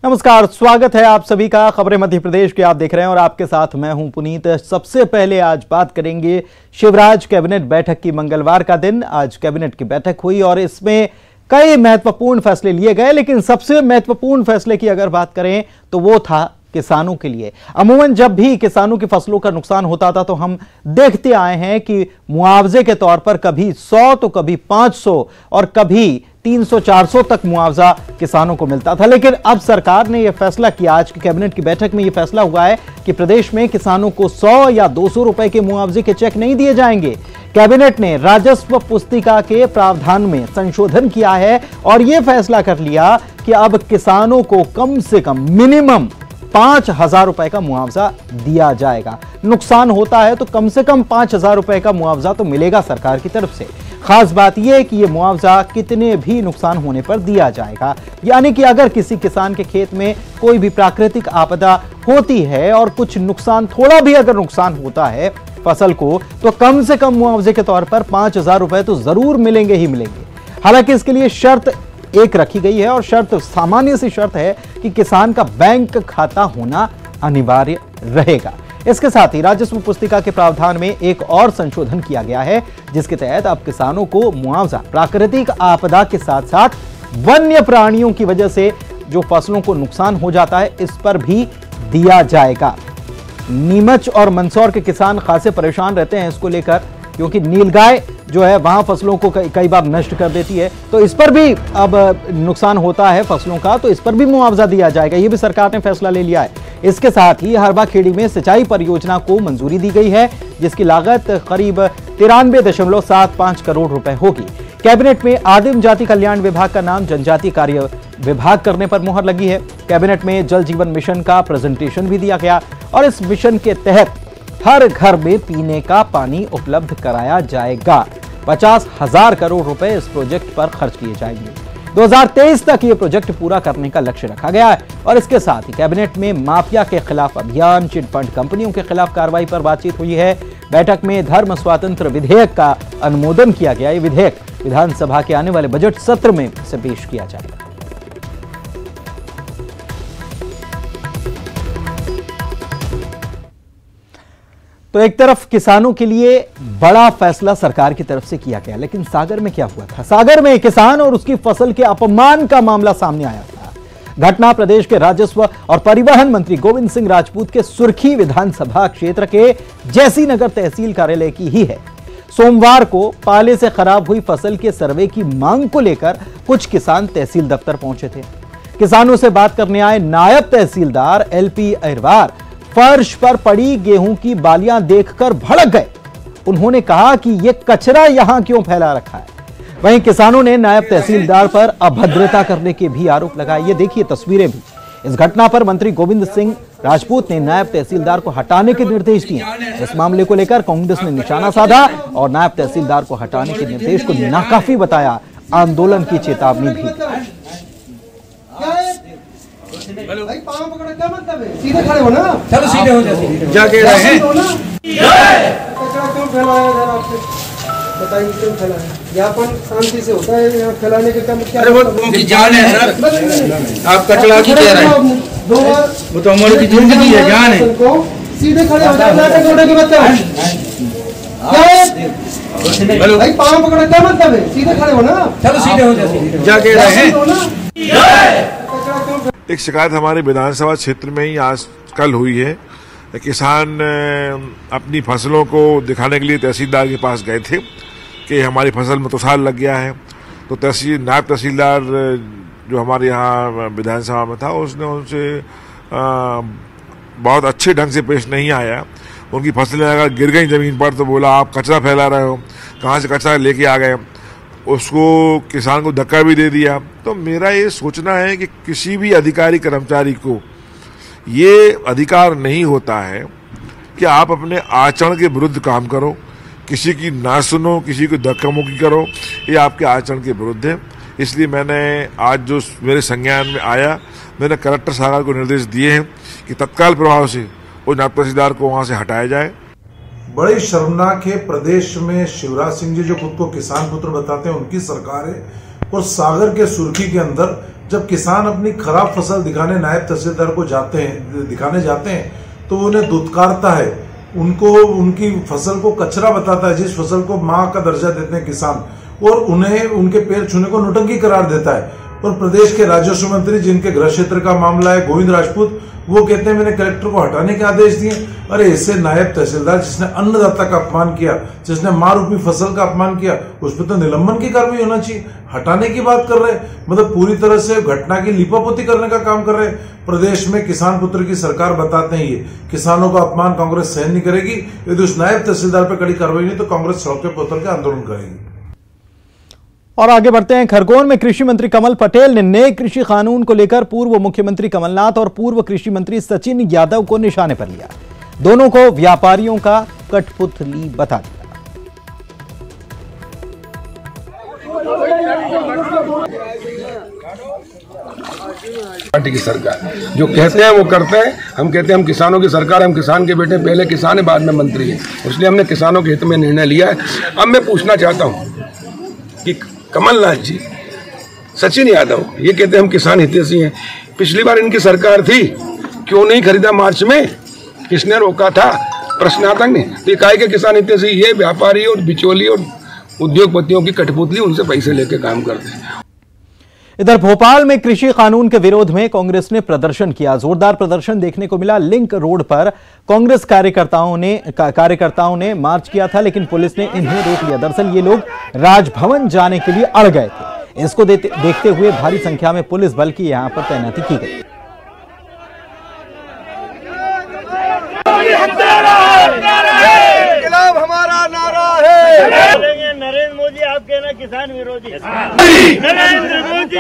नमस्कार, स्वागत है आप सभी का खबरें मध्य प्रदेश के। आप देख रहे हैं और आपके साथ मैं हूं पुनीत। सबसे पहले आज बात करेंगे शिवराज कैबिनेट बैठक की। मंगलवार का दिन आज कैबिनेट की बैठक हुई और इसमें कई महत्वपूर्ण फैसले लिए गए, लेकिन सबसे महत्वपूर्ण फैसले की अगर बात करें तो वो था किसानों के लिए। अमूमन जब भी किसानों की फसलों का नुकसान होता था तो हम देखते आए हैं कि मुआवजे के तौर पर कभी 100 तो कभी 500 और कभी 300-400 तक मुआवजा किसानों को मिलता था। लेकिन अब सरकार ने यह फैसला किया, आज की कैबिनेट की बैठक में यह फैसला हुआ है कि प्रदेश में किसानों को 100 या 200 रुपए के मुआवजे के चेक नहीं दिए जाएंगे। कैबिनेट ने राजस्व पुस्तिका के प्रावधान में संशोधन किया है और यह फैसला कर लिया कि अब किसानों को कम से कम मिनिमम 5,000 रुपए का मुआवजा दिया जाएगा। नुकसान होता है तो कम से कम 5,000 रुपए का मुआवजा तो मिलेगा सरकार की तरफ से। खास बात यह है कि यह मुआवजा कितने भी नुकसान होने पर दिया जाएगा, यानी कि अगर किसी किसान के खेत में कोई भी प्राकृतिक आपदा होती है और कुछ नुकसान, थोड़ा भी अगर नुकसान होता है फसल को, तो कम से कम मुआवजे के तौर पर 5,000 रुपए तो जरूर मिलेंगे ही मिलेंगे। हालांकि इसके लिए शर्त एक रखी गई है और शर्त सामान्य सी शर्त है कि किसान का बैंक खाता होना अनिवार्य रहेगा। इसके साथ ही राजस्व पुस्तिका के प्रावधान में एक और संशोधन किया गया है, जिसके तहत अब किसानों को मुआवजा प्राकृतिक आपदा के साथ साथ वन्य प्राणियों की वजह से जो फसलों को नुकसान हो जाता है इस पर भी दिया जाएगा। नीमच और मंदसौर के किसान खासे परेशान रहते हैं इसको लेकर, क्योंकि नीलगाय जो है वहां फसलों को कई बार नष्ट कर देती है, तो इस पर भी अब नुकसान होता है फसलों का, तो इस पर भी मुआवजा दिया जाएगा। यह भी सरकार ने फैसला ले लिया है। इसके साथ ही हरबा खेड़ी में सिंचाई परियोजना को मंजूरी दी गई है, जिसकी लागत करीब 93.75 करोड़ रुपए होगी। कैबिनेट में आदिम जाति कल्याण विभाग का नाम जनजातीय कार्य विभाग करने पर मुहर लगी है। कैबिनेट में जल जीवन मिशन का प्रेजेंटेशन भी दिया गया और इस मिशन के तहत हर घर में पीने का पानी उपलब्ध कराया जाएगा। 50,000 करोड़ रुपए इस प्रोजेक्ट पर खर्च किए जाएंगे। 2023 तक यह प्रोजेक्ट पूरा करने का लक्ष्य रखा गया है। और इसके साथ ही कैबिनेट में माफिया के खिलाफ अभियान, चिटफंड कंपनियों के खिलाफ कार्रवाई पर बातचीत हुई है। बैठक में धर्म स्वातंत्र विधेयक का अनुमोदन किया गया। यह विधेयक विधानसभा के आने वाले बजट सत्र में इसे पेश किया जाएगा। तो एक तरफ किसानों के लिए बड़ा फैसला सरकार की तरफ से किया गया, लेकिन सागर में क्या हुआ था? सागर में किसान और उसकी फसल के अपमान का मामला सामने आया था। घटना प्रदेश के राजस्व और परिवहन मंत्री गोविंद सिंह राजपूत के सुर्खी विधानसभा क्षेत्र के जैसीनगर तहसील कार्यालय की ही है। सोमवार को पाले से खराब हुई फसल के सर्वे की मांग को लेकर कुछ किसान तहसील दफ्तर पहुंचे थे। किसानों से बात करने आए नायब तहसीलदार LP अहिरवार फर्श पर पड़ी गेहूं की बालियां देखकर भड़क गए। उन्होंने कहा कि यह कचरा यहां क्यों फैला रखा है। वहीं किसानों ने नायब तहसीलदार पर अभद्रता करने के भी आरोप लगाए। ये देखिए तस्वीरें भी। इस घटना पर मंत्री गोविंद सिंह राजपूत ने नायब तहसीलदार को हटाने के निर्देश दिए। इस मामले को लेकर कांग्रेस ने निशाना साधा और नायब तहसीलदार को हटाने के निर्देश को नाकाफी बताया। आंदोलन की चेतावनी भी। भाई पांव पकड़ क्या मतलब है? सीधे खड़े हो ना। चलो सीधे हो जाओ। क्या कह रहे हैं? कचरा क्यों फैलाया इधर आपसे? बताइए क्यों फैलाया? यापन शांति से होता है, यहाँ फैलाने के काम क्या? अरे वो उनकी जान है सर। आप कचरा क्यों कह रहे हैं? वो तो हमारी की जिंदगी है, जान है। सीधे खड़े हो जाओ। नाटक जोड़े के बच्चे भाई पांव पकड़ क्या मतलब है? सीधे खड़े हो ना। चलो सीधे हो जाओ। क्या कह रहे हैं? एक शिकायत हमारे विधानसभा क्षेत्र में ही आज कल हुई है। किसान अपनी फसलों को दिखाने के लिए तहसीलदार के पास गए थे कि हमारी फसल में तुषार लग गया है। तो नायब तहसीलदार जो हमारे यहाँ विधानसभा में था, उसने उनसे बहुत अच्छे ढंग से पेश नहीं आया। उनकी फसलें अगर गिर गई जमीन पर तो बोला आप कचरा फैला रहे हो, कहाँ से कचरा लेके आ गए। उसको किसान को धक्का भी दे दिया। तो मेरा ये सोचना है कि किसी भी अधिकारी कर्मचारी को ये अधिकार नहीं होता है कि आप अपने आचरण के विरुद्ध काम करो, किसी की ना सुनो, किसी को धक्का मुक्की करो। ये आपके आचरण के विरुद्ध है। इसलिए मैंने आज जो मेरे संज्ञान में आया, मैंने कलेक्टर सागर को निर्देश दिए हैं कि तत्काल प्रभाव से वो नायब तहसीलदार को वहां से हटाया जाए। बड़ी शर्मनाक है। प्रदेश में शिवराज सिंह जी जो खुद को किसान पुत्र बताते हैं, उनकी सरकार है और सागर के सुर्खी के अंदर जब किसान अपनी खराब फसल दिखाने नायब तहसीलदार को दिखाने जाते हैं तो वो उन्हें दुत्कारता है, उनको उनकी फसल को कचरा बताता है, जिस फसल को मां का दर्जा देते हैं किसान, और उन्हें उनके पैर छूने को नौटंकी करार देता है। और प्रदेश के राजस्व मंत्री जिनके गृह क्षेत्र का मामला है, गोविंद राजपूत, वो कहते हैं मैंने कलेक्टर को हटाने के आदेश दिए। अरे इससे नायब तहसीलदार जिसने अन्नदाता का अपमान किया, जिसने मां रूपी फसल का अपमान किया, उस पर तो निलंबन की कार्रवाई होना चाहिए। हटाने की बात कर रहे, मतलब पूरी तरह से घटना की लिपापोती करने का काम कर रहे। प्रदेश में किसान पुत्र की सरकार बताते हैं, ये किसानों का अपमान कांग्रेस सहन नहीं करेगी। यदि उस नायब तहसीलदार पर कड़ी कार्रवाई नहीं तो कांग्रेस सड़कों पर उतर के आंदोलन करेगी। और आगे बढ़ते हैं। खरगोन में कृषि मंत्री कमल पटेल ने नए कृषि कानून को लेकर पूर्व मुख्यमंत्री कमलनाथ और पूर्व कृषि मंत्री सचिन यादव को निशाने पर लिया। दोनों को व्यापारियों का कठपुतली बता दिया। पार्टी की सरकार जो कहते हैं वो करते हैं। हम कहते हैं हम किसानों की सरकार, हम किसान के बेटे, पहले किसान है बाद में मंत्री है, इसलिए हमने किसानों के हित में निर्णय लिया है। अब मैं पूछना चाहता हूँ कि कमलनाथ जी, सचिन यादव ये कहते हैं हम किसान हितैषी हैं, पिछली बार इनकी सरकार थी, क्यों नहीं खरीदा मार्च में? किसने रोका था? प्रश्नार्थक ने। तो ये काहे के किसान हितैषी? ये व्यापारी और बिचौली और उद्योगपतियों की कठपुतली, उनसे पैसे लेके काम करते हैं। इधर भोपाल में कृषि कानून के विरोध में कांग्रेस ने प्रदर्शन किया। जोरदार प्रदर्शन देखने को मिला। लिंक रोड पर कांग्रेस कार्यकर्ताओं ने मार्च किया था, लेकिन पुलिस ने इन्हें रोक लिया। दरअसल ये लोग राजभवन जाने के लिए अड़ गए थे। इसको देखते हुए भारी संख्या में पुलिस बल की यहां पर तैनाती की गई। हमारा नारा है, नरेंद्र मोदी आप कहना किसान विरोधी, नरेंद्र मोदी।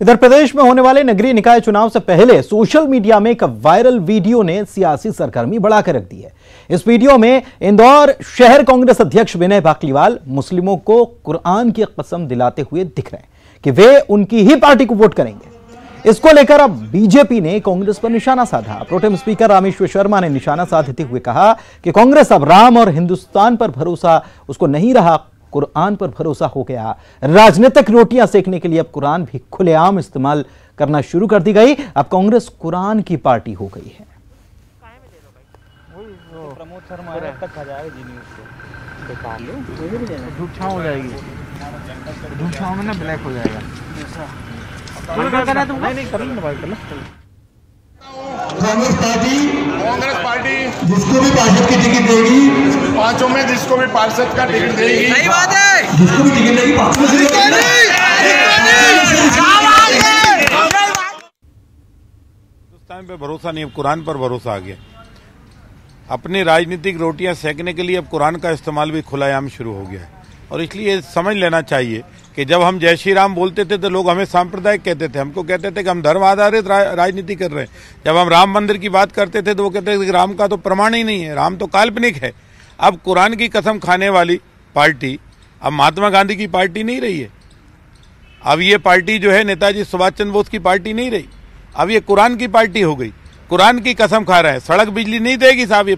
इधर प्रदेश में होने वाले नगरीय निकाय चुनाव से पहले सोशल मीडिया में एक वायरल वीडियो ने सियासी सरगर्मी बढ़ाकर रख दी है। इस वीडियो में इंदौर शहर कांग्रेस अध्यक्ष विनय बाकलीवाल मुस्लिमों को कुरान की कसम दिलाते हुए दिख रहे हैं कि वे उनकी ही पार्टी को वोट करेंगे। इसको लेकर अब बीजेपी ने कांग्रेस पर निशाना साधा। प्रोटेम स्पीकर रामेश्वर शर्मा ने निशाना साधते हुए कहा कि कांग्रेस अब राम और हिंदुस्तान पर भरोसा उसको नहीं रहा, कुरान पर भरोसा हो गया। राजनीतिक रोटियां सेकने के लिए अब कुरान भी खुलेआम इस्तेमाल करना शुरू कर दी गई। अब कांग्रेस कुरान की पार्टी हो गई है। कांग्रेस पार्टी जिसको भी पार्षद की टिकट देगी, पांचों में जिसको भी पार्षद का टिकट देगी, सही बात है, जिसको भी टिकट देगी हिंदुस्तान पे भरोसा नहीं, अब कुरान पर भरोसा आ गया। अपनी राजनीतिक रोटियां सेकने के लिए अब कुरान का इस्तेमाल भी खुलेआम शुरू हो गया है। और इसलिए समझ लेना चाहिए कि जब हम जय श्री राम बोलते थे तो लोग हमें सांप्रदायिक कहते थे, हमको कहते थे कि हम धर्म आधारित राजनीति कर रहे हैं। जब हम राम मंदिर की बात करते थे तो वो कहते थे कि राम का तो प्रमाण ही नहीं है, राम तो काल्पनिक है। अब कुरान की कसम खाने वाली पार्टी अब महात्मा गांधी की पार्टी नहीं रही है। अब ये पार्टी जो है नेताजी सुभाष चंद्र बोस की पार्टी नहीं रही, अब ये कुरान की पार्टी हो गई। कुरान की कसम खा रहा है। सड़क बिजली नहीं देगी साहब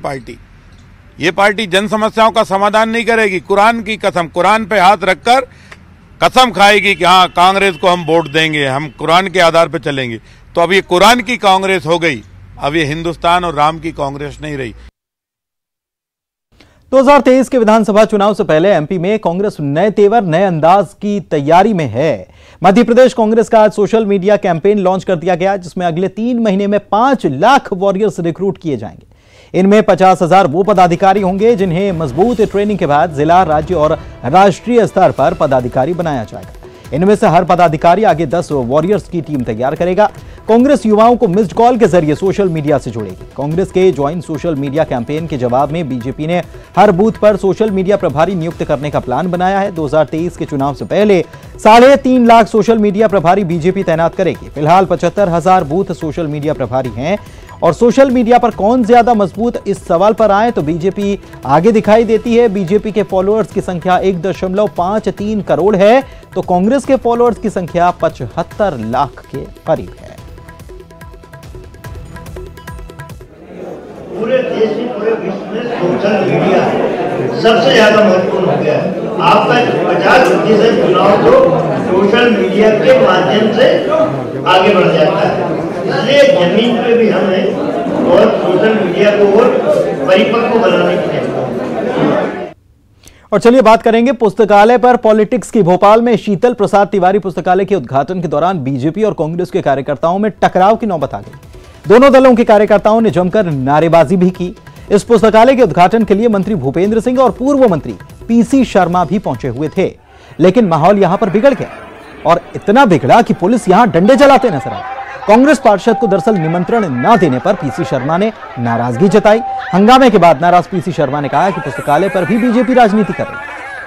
ये पार्टी जन समस्याओं का समाधान नहीं करेगी। कुरान की कसम, कुरान पे हाथ रखकर कसम खाएगी कि हाँ कांग्रेस को हम वोट देंगे, हम कुरान के आधार पर चलेंगे। तो अब ये कुरान की कांग्रेस हो गई, अब ये हिंदुस्तान और राम की कांग्रेस नहीं रही। 2023 के विधानसभा चुनाव से पहले एमपी में कांग्रेस नए तेवर नए अंदाज की तैयारी में है। मध्य प्रदेश कांग्रेस का आज सोशल मीडिया कैंपेन लॉन्च कर दिया गया, जिसमें अगले 3 महीने में 5 लाख वॉरियर्स रिक्रूट किए जाएंगे। इनमें 50,000 वो पदाधिकारी होंगे जिन्हें मजबूत ट्रेनिंग के बाद जिला, राज्य और राष्ट्रीय स्तर पर पदाधिकारी बनाया जाएगा। इनमें से हर पदाधिकारी आगे 10 वॉरियर्स की टीम तैयार करेगा। कांग्रेस युवाओं को मिस्ड कॉल के जरिए सोशल मीडिया से जोड़ेगी। कांग्रेस के ज्वाइन सोशल मीडिया कैंपेन के जवाब में बीजेपी ने हर बूथ पर सोशल मीडिया प्रभारी नियुक्त करने का प्लान बनाया है। 2023 के चुनाव से पहले 3.5 लाख सोशल मीडिया प्रभारी बीजेपी तैनात करेगी। फिलहाल 75,000 बूथ सोशल मीडिया प्रभारी हैं। और सोशल मीडिया पर कौन ज्यादा मजबूत, इस सवाल पर आए तो बीजेपी आगे दिखाई देती है। बीजेपी के फॉलोअर्स की संख्या 1.53 करोड़ है, तो कांग्रेस के फॉलोअर्स की संख्या 75 लाख के करीब है। पूरे देश में, पूरे विश्व में सोशल मीडिया सबसे ज्यादा महत्वपूर्ण हो गया है। आपका 50% चुनाव तो सोशल मीडिया के माध्यम से आगे बढ़ जाता है। इसलिए जमीन पे भी हम हैं और सोशल मीडिया को और परिपक्व बनाने की जरूरत है। और चलिए बात करेंगे पुस्तकालय पर पॉलिटिक्स की। भोपाल में शीतल प्रसाद तिवारी पुस्तकालय के उद्घाटन के दौरान बीजेपी और कांग्रेस के कार्यकर्ताओं में टकराव की नौबत आ गई। दोनों दलों के कार्यकर्ताओं ने जमकर नारेबाजी भी की। इस पुस्तकालय के उद्घाटन के लिए मंत्री भूपेंद्र सिंह और पूर्व मंत्री पीसी शर्मा भी पहुंचे हुए थे, लेकिन माहौल यहां पर बिगड़ गया और इतना बिगड़ा कि पुलिस यहां डंडे चलाते नजर आए। कांग्रेस पार्षद को दरअसल निमंत्रण न देने पर पीसी शर्मा ने नाराजगी जताई। हंगामे के बाद नाराज पीसी शर्मा ने कहा कि पुस्तकालय पर भी बीजेपी राजनीति कर रही है।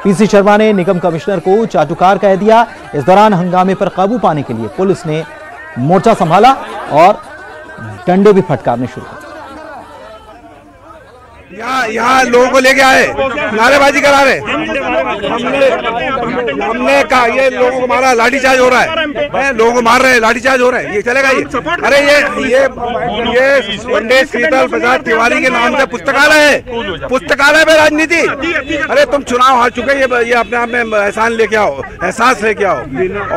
पीसी शर्मा ने निगम कमिश्नर को चाटुकार कह दिया। इस दौरान हंगामे पर काबू पाने के लिए पुलिस ने मोर्चा संभाला और डंडे भी फटकारने शुरू कर। यहाँ लोगों को लेके आए, नारेबाजी करा रहे। हमने कहा ये लोगों को मारा, लाठीचार्ज हो रहा है, लोगों को मार रहे हैं, लाठीचार्ज हो रहा है, ये चलेगा ये? अरे ये पंडित शीतल प्रसाद तिवारी के नाम से पुस्तकालय है, पुस्तकालय में राजनीति। अरे तुम चुनाव हार चुके, ये अपने आप में एहसान लेके आओ, एहसास लेके आओ।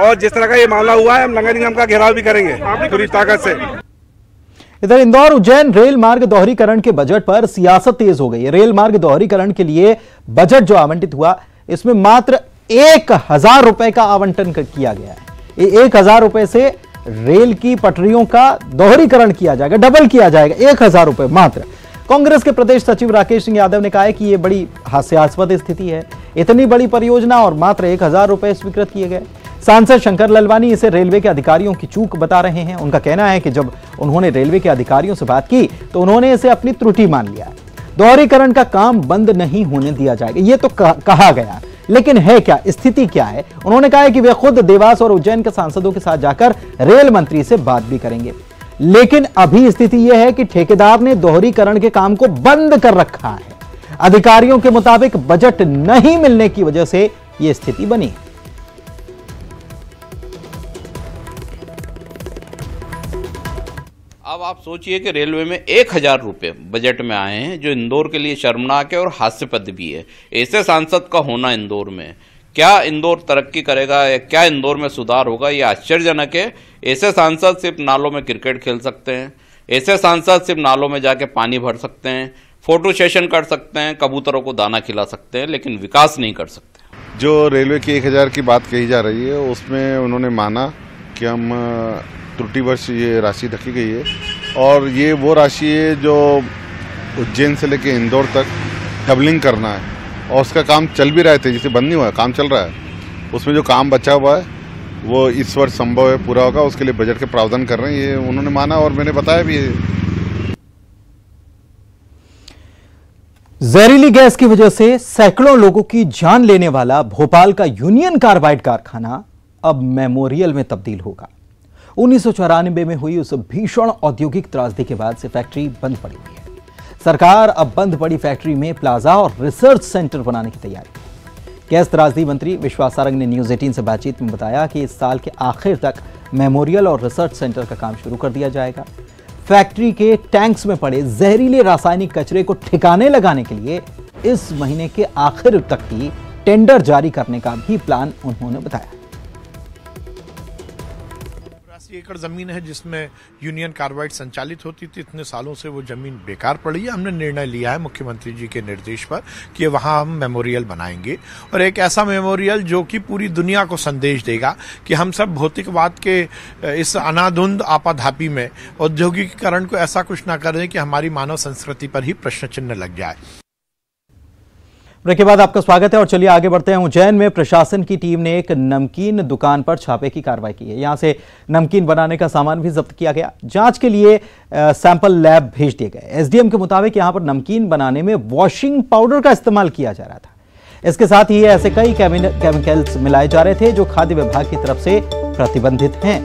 और जिस तरह का ये मामला हुआ है, हम नगर निगम का घेराव भी करेंगे पूरी ताकत से। इधर इंदौर उज्जैन रेल मार्ग दोहरीकरण के बजट पर सियासत तेज हो गई है। रेल मार्ग दोहरीकरण के लिए बजट जो आवंटित हुआ, इसमें मात्र 1000 रुपए का आवंटन किया गया है। 1000 रुपए से रेल की पटरियों का दोहरीकरण किया जाएगा, डबल किया जाएगा, 1000 रुपए मात्र। कांग्रेस के प्रदेश सचिव राकेश सिंह यादव ने कहा है कि यह बड़ी हास्यास्पद स्थिति है। इतनी बड़ी परियोजना और मात्र 1000 रुपए स्वीकृत किए गए। सांसद शंकर ललवानी इसे रेलवे के अधिकारियों की चूक बता रहे हैं। उनका कहना है कि जब उन्होंने रेलवे के अधिकारियों से बात की तो उन्होंने इसे अपनी त्रुटि मान लिया। दोहरीकरण का काम बंद नहीं होने दिया जाएगा, ये तो कहा गया, लेकिन है क्या, स्थिति क्या है? उन्होंने कहा है कि वे खुद देवास और उज्जैन के सांसदों के साथ जाकर रेल मंत्री से बात भी करेंगे, लेकिन अभी स्थिति यह है कि ठेकेदार ने दोहरीकरण के काम को बंद कर रखा है। अधिकारियों के मुताबिक बजट नहीं मिलने की वजह से यह स्थिति बनी है। अब आप सोचिए कि रेलवे में 1000 रुपये बजट में आए हैं, जो इंदौर के लिए शर्मनाक है और हास्यास्पद भी है। ऐसे सांसद का होना इंदौर में, क्या इंदौर तरक्की करेगा या क्या इंदौर में सुधार होगा, ये आश्चर्यजनक है। ऐसे सांसद सिर्फ नालों में क्रिकेट खेल सकते हैं, ऐसे सांसद सिर्फ नालों में जाके पानी भर सकते हैं, फोटो सेशन कर सकते हैं, कबूतरों को दाना खिला सकते हैं, लेकिन विकास नहीं कर सकते। जो रेलवे की 1000 की बात कही जा रही है, उसमें उन्होंने माना कि हम त्रुटिवश ये राशि रखी गई है और ये वो राशि है जो उज्जैन से लेके इंदौर तक डबलिंग करना है और उसका काम चल भी रहे थे, जिसे बंद नहीं हुआ, काम चल रहा है। उसमें जो काम बचा हुआ है वो इस वर्ष संभव है पूरा होगा, उसके लिए बजट के प्रावधान कर रहे हैं, ये उन्होंने माना और मैंने बताया भी है। जहरीली गैस की वजह से सैकड़ों लोगों की जान लेने वाला भोपाल का यूनियन कार्बाइड कारखाना अब मेमोरियल में तब्दील होगा। 1994 में हुई उस भीषण औद्योगिक त्रासदी के बाद से फैक्ट्री बंद पड़ी हुई है। सरकार अब बंद पड़ी फैक्ट्री में प्लाजा और रिसर्च सेंटर बनाने की तैयारी। गैस त्रासदी मंत्री विश्वास सारंग ने न्यूज 18 से बातचीत में बताया कि इस साल के आखिर तक मेमोरियल और रिसर्च सेंटर का काम शुरू कर दिया जाएगा। फैक्ट्री के टैंक्स में पड़े जहरीले रासायनिक कचरे को ठिकाने लगाने के लिए इस महीने के आखिर तक ही टेंडर जारी करने का भी प्लान उन्होंने बताया। एकड़ जमीन है जिसमें यूनियन कार्बाइड संचालित होती थी, इतने सालों से वो जमीन बेकार पड़ी है। हमने निर्णय लिया है मुख्यमंत्री जी के निर्देश पर कि वहां हम मेमोरियल बनाएंगे और एक ऐसा मेमोरियल जो कि पूरी दुनिया को संदेश देगा कि हम सब भौतिकवाद के इस अनाधुंध आपाधापी में औद्योगिकीकरण को ऐसा कुछ ना करें कि हमारी मानव संस्कृति पर ही प्रश्न चिन्ह लग जाए। ब्रेक के बाद आपका स्वागत है और चलिए आगे बढ़ते हैं। उज्जैन में प्रशासन की टीम ने एक नमकीन दुकान पर छापे की कार्रवाई की है। यहां से नमकीन बनाने का सामान भी जब्त किया गया। जांच के लिए सैंपल लैब भेज दिए गए। एसडीएम के मुताबिक यहां पर नमकीन बनाने में वॉशिंग पाउडर का इस्तेमाल किया जा रहा था। इसके साथ ही ऐसे कई केमिकल्स मिलाए जा रहे थे जो खाद्य विभाग की तरफ से प्रतिबंधित हैं।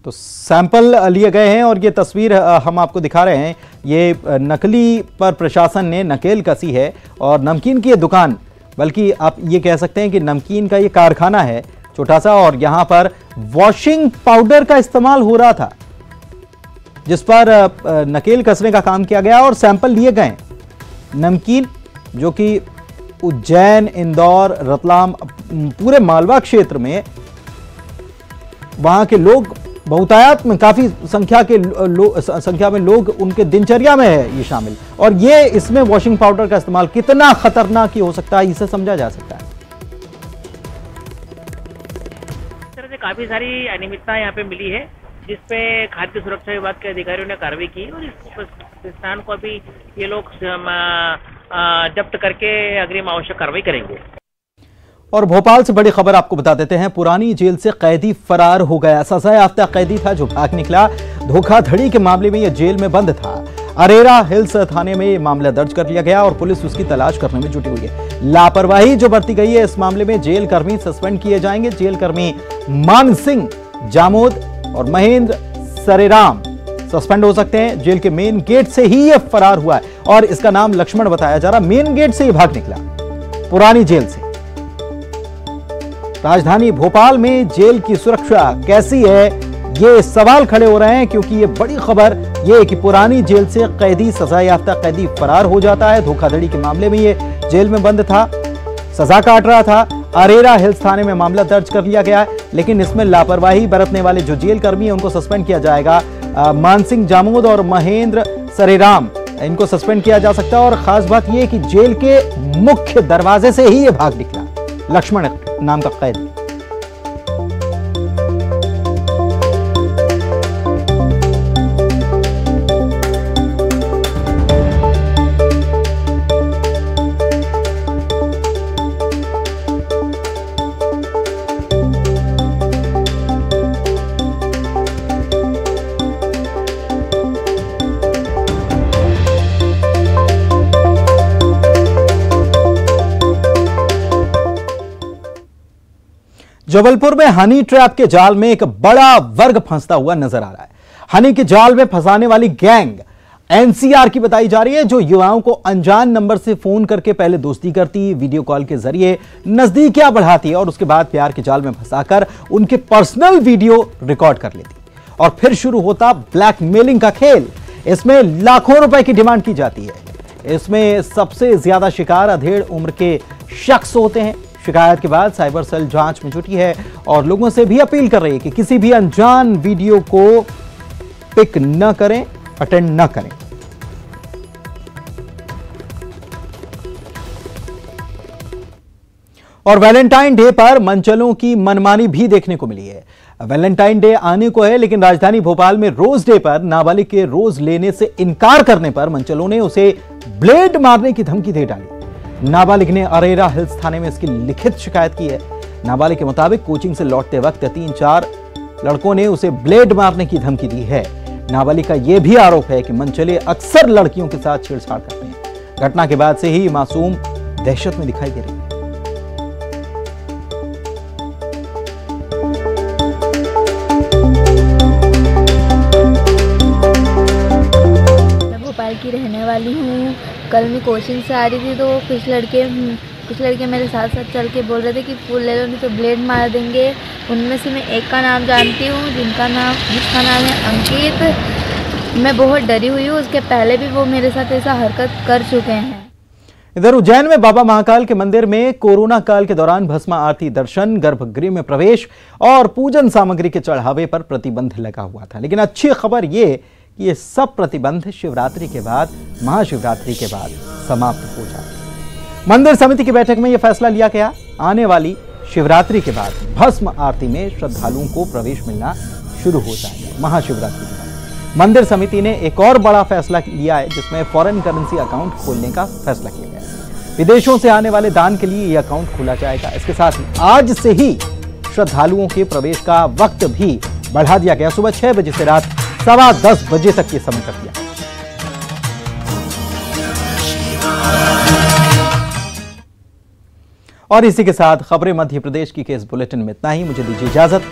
तो सैंपल लिए गए हैं और ये तस्वीर हम आपको दिखा रहे हैं। ये नकली पर प्रशासन ने नकेल कसी है और नमकीन की ये दुकान, बल्कि आप ये कह सकते हैं कि नमकीन का ये कारखाना है छोटा सा, और यहां पर वॉशिंग पाउडर का इस्तेमाल हो रहा था। जिस पर नकेल कसने का काम किया गया और सैंपल लिए गए। नमकीन जो कि उज्जैन, इंदौर, रतलाम, पूरे मालवा क्षेत्र में वहां के लोग बहुतायत में काफी संख्या में लोग उनके दिनचर्या में है ये शामिल। और ये इसमें वॉशिंग पाउडर का इस्तेमाल कितना खतरनाक ही हो सकता है, इसे समझा जा सकता है। इस तरह से काफी सारी अनियमितता यहाँ पे मिली है, जिसपे खाद्य सुरक्षा विभाग के अधिकारियों ने कार्रवाई की और इस प्रतिष्ठान को अभी ये लोग जब्त करके अग्रिम आवश्यक कार्रवाई करेंगे। और भोपाल से बड़ी खबर आपको बता देते हैं, पुरानी जेल से कैदी फरार हो गया। सजायाफ्ता कैदी था जो भाग निकला। धोखाधड़ी के मामले में यह जेल में बंद था। अरेरा हिल्स थाने में यह मामला दर्ज कर लिया गया और पुलिस उसकी तलाश करने में जुटी हुई है। लापरवाही जो बरती गई है इस मामले में जेल कर्मी सस्पेंड किए जाएंगे। जेल कर्मी मान सिंह जामोद और महेंद्र सरेराम सस्पेंड हो सकते हैं। जेल के मेन गेट से ही यह फरार हुआ है और इसका नाम लक्ष्मण बताया जा रहा। मेन गेट से ही भाग निकला पुरानी जेल से। राजधानी भोपाल में जेल की सुरक्षा कैसी है, ये सवाल खड़े हो रहे हैं, क्योंकि ये बड़ी खबर ये है कि पुरानी जेल से कैदी, सजायाफ्ता कैदी फरार हो जाता है। धोखाधड़ी के मामले में ये जेल में बंद था, सजा काट रहा था। अरेरा हिल्स थाने में मामला दर्ज कर लिया गया है, लेकिन इसमें लापरवाही बरतने वाले जो जेल कर्मी हैं उनको सस्पेंड किया जाएगा। मानसिंह जामोद और महेंद्र सरेराम इनको सस्पेंड किया जा सकता है। और खास बात यह कि जेल के मुख्य दरवाजे से ही ये भाग निकला लक्ष्मण नाम का कैदी। जबलपुर में हनी ट्रैप के जाल में एक बड़ा वर्ग फंसता हुआ नजर आ रहा है। हनी के जाल में फंसाने वाली गैंग एनसीआर की बताई जा रही है, जो युवाओं को अनजान नंबर से फोन करके पहले दोस्ती करती, वीडियो कॉल के जरिए नजदीकियां बढ़ाती और उसके बाद प्यार के जाल में फंसाकर उनके पर्सनल वीडियो रिकॉर्ड कर लेती और फिर शुरू होता ब्लैकमेलिंग का खेल। इसमें लाखों रुपए की डिमांड की जाती है। इसमें सबसे ज्यादा शिकार अधेड़ उम्र के शख्स होते हैं। शिकायत के बाद साइबर सेल जांच में जुटी है और लोगों से भी अपील कर रही है कि किसी भी अनजान वीडियो को पिक न करें, अटेंड न करें। और वैलेंटाइन डे पर मनचलों की मनमानी भी देखने को मिली है। वैलेंटाइन डे आने को है, लेकिन राजधानी भोपाल में रोज डे पर नाबालिग के रोज लेने से इनकार करने पर मनचलों ने उसे ब्लेड मारने की धमकी दे डाली। नाबालिग ने अरेरा हिल्स थाने में इसकी लिखित शिकायत की है। नाबालिग के मुताबिक कोचिंग से लौटते वक्त 3-4 लड़कों ने उसे ब्लेड मारने की धमकी दी है। नाबालिग का यह भी आरोप है कि मनचले अक्सर लड़कियों के साथ छेड़छाड़ करते हैं। घटना के बाद से ही मासूम दहशत में दिखाई दे रही है। मैं भोपाल की रहने वाली हूँ। कल मैं कोचिंग से आ रही थी तो कुछ लड़के मेरे साथ साथ चल के बोल रहे थे कि फूल ले लो नहीं तो ब्लेड मार देंगे। उनमें से मैं एक का नाम जानती हूँ, जिसका नाम है अंकित। मैं बहुत डरी हुई हूँ, उसके पहले भी वो मेरे साथ ऐसा हरकत कर चुके हैं। इधर उज्जैन में बाबा महाकाल के मंदिर में कोरोना काल के दौरान भस्मा आरती दर्शन, गर्भगृह में प्रवेश और पूजन सामग्री के चढ़ावे पर प्रतिबंध लगा हुआ था। लेकिन अच्छी खबर ये कि ये सब प्रतिबंध शिवरात्रि के बाद, महाशिवरात्रि के बाद समाप्त हो जाए। मंदिर समिति की बैठक में यह फैसला लिया गया, आने वाली शिवरात्रि के बाद भस्म आरती में श्रद्धालुओं को प्रवेश मिलना शुरू हो जाएगा। महाशिवरात्रि के बाद मंदिर समिति ने एक और बड़ा फैसला लिया है, जिसमें फॉरेन करेंसी अकाउंट खोलने का फैसला किया गया है। विदेशों से आने वाले दान के लिए यह अकाउंट खोला जाएगा। इसके साथ ही आज से ही श्रद्धालुओं के प्रवेश का वक्त भी बढ़ा दिया गया। सुबह 6 बजे से रात 10:15 बजे तक ये समय कर दिया। और इसी के साथ खबरें मध्य प्रदेश की केस बुलेटिन में इतना ही। मुझे दीजिए इजाजत।